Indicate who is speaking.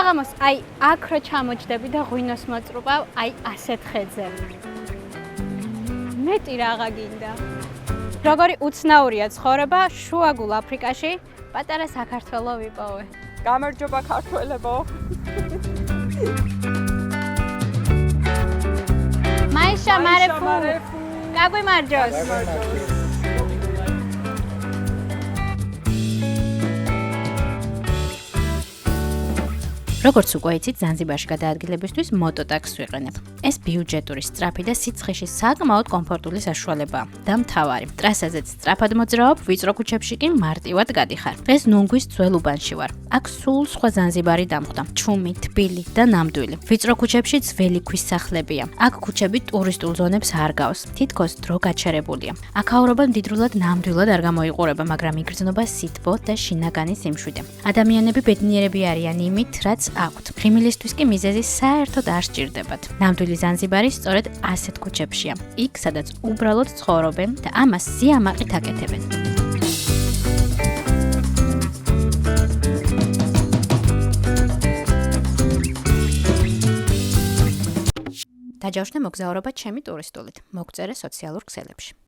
Speaker 1: საღამოს აი აქ რო ჩამოჯდები და ღვინოს მოწრუბავ, აი ასეთ ხეზე. მეტი რაღა გინდა. როგორი უცნაურია ცხოვრება შუაგულ აფრიკაში, პატარა საქართველო ვიპოვე.
Speaker 2: გამარჯობა ქართველებო.
Speaker 1: მაიშა მარეფუ. გაგვიმარჯოს. როგორც უკვე იცით, ზანზიბარში გადაადგილებისთვის მოტოტაქსს ვიყენებ. ეს ბიუჯეტური, სწრაფი და სიცხეში საკმაოდ კომფორტული საშუალებაა. და მთავარი, ტრასაზეც სწრაფად მოძრაობ, ვიწრო ქუჩებში კი მარტივად გადიხარ. დღეს ნუნგვის ძველ უბანში ვარ. აქ სულ სხვა ზანზიბარი დამხვდა. ჩუმი, თბილი და ნამდვილი. ვიწრო ქუჩებში ძველი ქვის სახლებია. აქ ქუჩები ტურისტულ ზონებს არ გავს. თითქოს დრო გაჩერებულია. აქაურობა მდიდრულად ნამდვილად არ გამოიყურება, მაგრამ იგრძნობა სითბო და შინაგანი სიმშვიდე. ადამიანები ბედნიერები არიან იმით, რაც აქვთ. ღიმილისთვის კი მიზეზი საერთოდ არ სჭირდებათ. ნამდვილი ზანზიბარი სწორედ ასეთ ქუჩებშია. იქ, სადაც უბრალოდ ცხოვრობენ და ამას სიამაყით აკეთებენ. დაჯავშნე მოგზაურობა ჩემი ტურისტულით. მოგწერე სოციალურ ქსელებში.